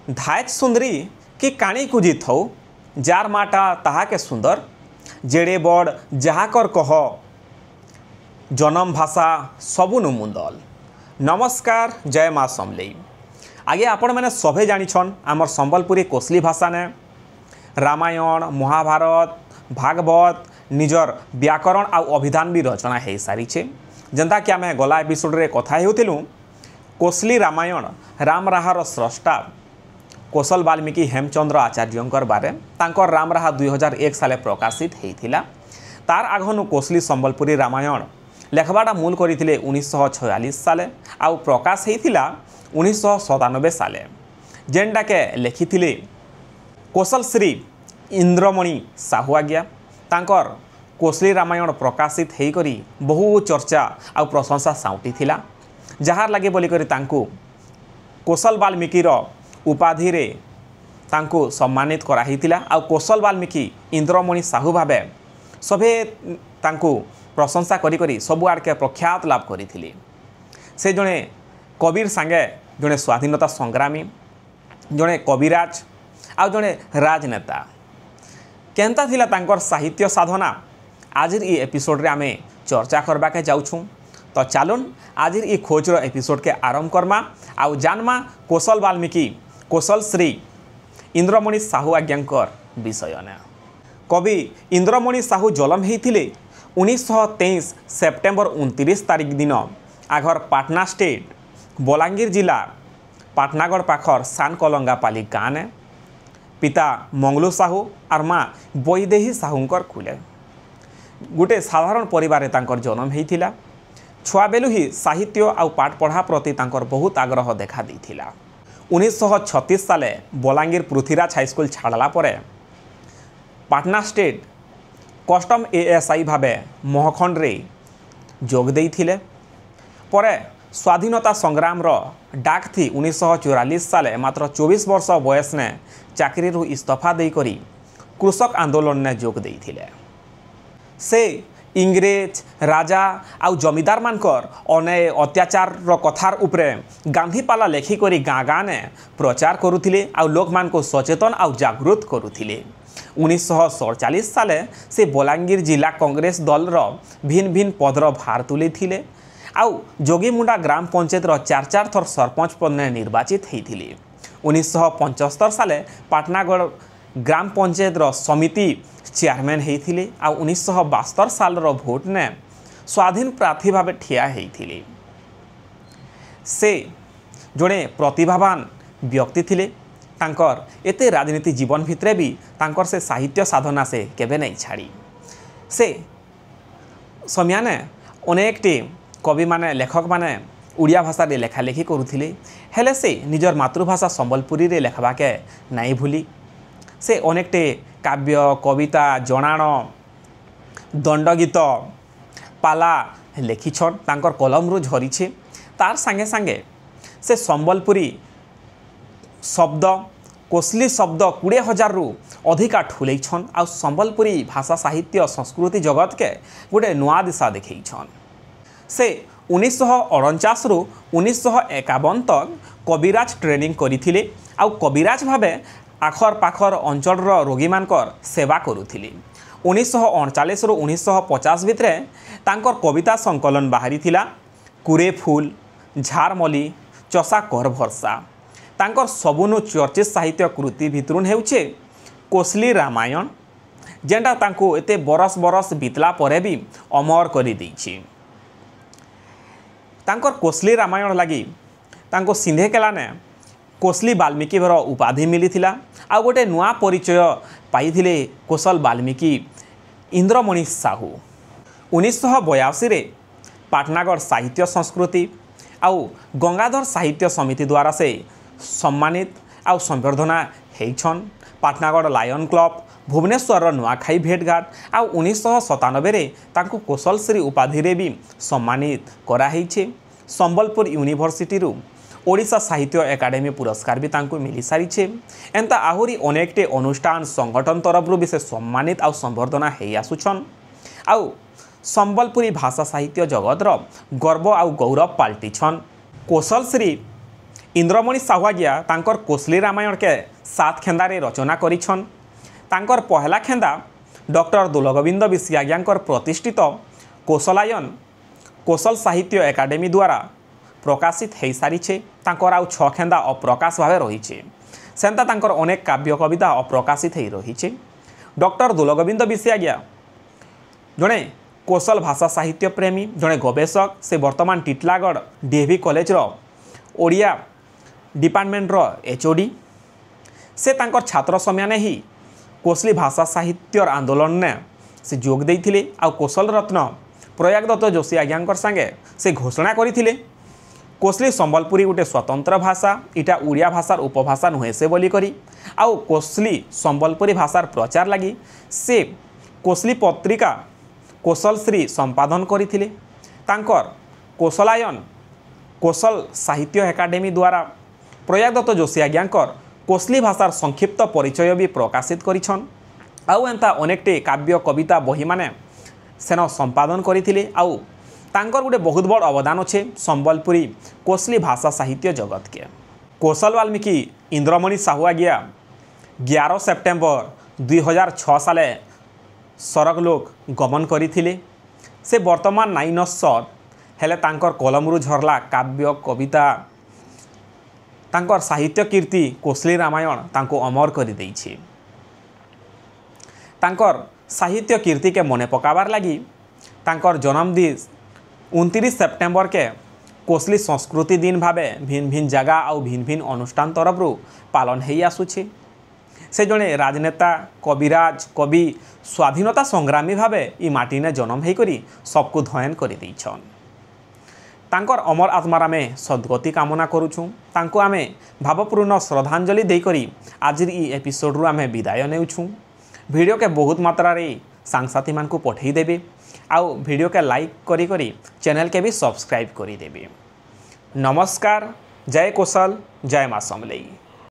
धायच सुंदरी कि काणी कुजी थौ जार माटा ताहा के सुंदर जेड़े बड़ जहाकर कह जनम भाषा सबुनु मुंदल। नमस्कार जय माँ समलेई। आगे आपण मैंने सभे जानिछन आमर संबलपुरी कोसली भाषा ने रामायण महाभारत भागवत निजर व्याकरण आउ अभिधान भी रचना हो सारी जेनता कि आम गला एपिसोड रे कथा होतिलु कोसली रामायण राम राहार स्रष्टा कौशल वाल्मीकि हेमचंद्र आचार्यंकर बारे तांकर राम राहा 2001 साले प्रकाशित होता। तार आघनु कोसली संबलपुरी रामायण लेखबाटा मूल करते 1946 साले आउ प्रकाश होता 1997 साले जेनटा के लिखिथिले कौशल श्री इंद्रमणि साहू आज्ञा। तांकर कोसली रामायण प्रकाशित होकर बहु चर्चा आ प्रशंसा साउटी थिला जहार लगे बोलिकर तांकु कौशल वाल्मीकिर उपाधि रे तांकु सम्मानित कराहीतिला आ कौशल वाल्मीकि इंद्रमणि साहू भावे सभे तांकु प्रशंसा करी करी सबु आड़के प्रख्यात लाभ करिथिले। से जड़े कबीर सांगे जड़े स्वाधीनता संग्रामी जड़े कविराज आ जड़े राजनेता केनता थिला तांकर साहित्य साधना आज ये एपिसोड रे आमे चर्चा करबा के जाउछू। तो चलुन आज ये खोजर एपिसोड के आरंभ करमा आ जानमा कौशल वाल्मीकि कौशल श्री इंद्रमणि साहू आज्ञांकर विषय ने। कवि इंद्रमणि साहू जन्म होते 1923 सेप्टेम्बर 29 तारिख दिन आघर पाटना स्टेट बलांगीर जिला पाटनागढ़ पाखर सानकलंगापाली गाँव ने। पिता मंगलू साहू और माँ बैदेही साहूंकर खुले गोटे साधारण परिवार तांकर जन्म होता। छुआ बेलू ही साहित्य आउ पाठ पढ़ा प्रति तांकर बहुत आग्रह देखा देइथिला। 1936 साले बलांगीर पृथ्वीराज हाईस्कूल छाड़ला परे पाटना स्टेट कस्टम एएसआई भावे महखंड रे जोग देइथिले। परे स्वाधीनता संग्राम रो डाक थी 1944 साले मात्र 24 वर्ष बयस ने चाकरी रु इस्तीफा देकरी कृषक आंदोलन ने जोग देइथिले। से इंग्रेज राजा आउ जमीदार मानकर अन्याय अत्याचार कथार उपरे गांधीपाला लेखिकरी गाँ गाँ ने प्रचार करुथिले आउ लोक मान को सचेतन आउ जागृत करुथिले। 1947 साले से बलांगीर जिला कांग्रेस दल रो भिन्न भिन्न पदर भार तुले थिले आउ जोगीमुंडा ग्राम पंचायत रो 4 थर सरपंच पद ने निर्वाचित होइथिले। 1975 साले पाटनागढ़ ग्राम पंचायत रो समिति चेयरमैन होइथिले आ 1972 साल रो भोट ने स्वाधीन प्रार्थी भावे ठिया होइथिले। से जड़े प्रतिभावान व्यक्ति थिले। तांकर एते राजनीति जीवन भितरे भी तांकर से साहित्य साधना से केबे नहीं छाड़ी। से समयाने अनेकटी कवि माने लेखक माने उड़िया भाषा रे लेखा लेखी करुथिले हेले से निजर मातृभाषा संबलपुरी रे लेखबाके नहीं भूली। से अनेकटे काव्य कविता जनाण दंडगीत पाला लेखिछन तांकर कलम रु झरीछे। तार संगे संगे से संबलपुरी शब्द कोसली शब्द 20,000 रु अधिका ठुलैछन आ संबलपुरी भाषा साहित्य संस्कृति जगत के गोटे नुआ दिशा देखैछन। से 1949 रु 1951 तक कविराज ट्रेनिंग करिथिले आ कविराज भावे आखर पाखर अंचल रोगी मानकर सेवा करुथिले। 1948 रु 1950 भितरे तांकर कविता संकलन बाहरी थिला कुरे फूल झारमली चषा कर भरसा। तांकर सबुनु चर्चित साहित्य कृति भितरुन हेउछे कोसली रामायण जेनटा तांको एते बरस बरस बीतला परे भी अमर करि दैछि। तांकर कोसली रामायण लगी तांको सिंधे केला ने कोसली वाल्मीकि भर उपाधि मिली थिला आ गोटे नुआ परिचय पाइथिले कौशल वाल्मीकि इंद्रमणि साहू। 1982 रे पाटनागढ़ साहित्य संस्कृति आउ गंगाधर साहित्य समिति द्वारा से सम्मानित आउ संवर्धना हेइछन। पाटनागढ़ लायन क्लब भुवनेश्वर नुआखाई भेटघाट आ 1997 रे तांको कौशल श्री उपाधि रे भी सम्मानित कराहेइछे। संबलपुर यूनिवर्सिटी रु ओडिशा साहित्य एकाडेमी पुरस्कार भी तांको मिली सारी। एंता आहुरी अनेकटे अनुष्ठान संगठन तरफ भी से सम्मानित आउ संवर्धना हेई आसुछन आउ संबलपुरी भाषा साहित्य जगतर गर्व आउ गौरव पाल्टिछन। कौशल श्री इंद्रमणि साहू आज्ञा तांकर कोसली रामायण के 7 खेंदारे रचना करिछन। तांकर पहला खेंदा डॉक्टर दुलगोविंद बिश्य आज्ञांकर प्रतिष्ठित कोसलायन कोसल साहित्य एकाडेमी द्वारा प्रकाशित हो सारी। तांकर आउ 6 खेंदा अप्रकाश भाव रही। सेंता तांकर अनेक काव्य कविता अप्रकाशित हो रही। डॉक्टर दुलगोविंद बिश्य आज्ञा जड़े कोसल भाषा साहित्य प्रेमी, जड़े गवेषक। से वर्तमान Titlagarh DAV college Odia department HOD. से तांकर छात्र समय ही कोसली भाषा साहित्य आंदोलन ने से जोग देइथिले। आ कोसल रत्न प्रयाग दत्त जोशी आज्ञांकर संगे से घोषणा करथिले कोसली संबलपुरी गोटे स्वतंत्र भाषा, इटा उड़िया भाषार उपभाषा नुहे से बोली करी। आउ कोसली संबलपुरी भाषार प्रचार लगी से कोसली पत्रिका कोसल श्री संपादन करथिले। तांकर कोसलायन कोसल साहित्य एकाडेमी द्वारा प्रयाग दत्त जोशी आज्ञांकर कोसली भाषार संक्षिप्त परिचय भी प्रकाशित करिछन। आउ एंता अनेकटे काव्य कविता बही माने सेन संपादन करथिले। आउ तांकर गोटे बहुत बड़ अवदान अच्छे संबलपुरी कोसली भाषा साहित्य जगत के। कौशल वाल्मीकि इंद्रमणि साहू आज्ञा 11 सेप्टेम्बर 2006 साले सरगलोक गमन करथिले। से वर्तमान नाइनस हेले तांकर कलमरू झरला काव्य कविता तांकर साहित्य कीर्ति कोसली रामायण तांको अमर कर देइछे। तांकर साहित्य कीर्ति के मने पकाबार लगी तांकर जन्मदिन 29 सेप्टेम्बर के कोसली संस्कृति दिन भावे भिन्न भिन्न जगह और भिन्न भिन्न अनुष्ठान तरफ पालन हो आसुछे। से जड़े राजनेता, कविराज, कवि, स्वाधीनता संग्रामी भावे ई माटी ने जन्म होकर सबको धयन कर देइछन। तांकर अमर आत्मार आमे सद्गति कामना करुछुं। तांको आमे भावपूर्ण श्रद्धांजलि देकरी आज ई एपिसोड रु आमे विदाय नेउछुं। वीडियो के बहुत मात्रा रे सांगसाथी मान को पठेई देबे। आउ वीडियो के लाइक करी करी चैनल के भी सब्सक्राइब करी देबे। नमस्कार। जय कोसल, जय मां समलेई।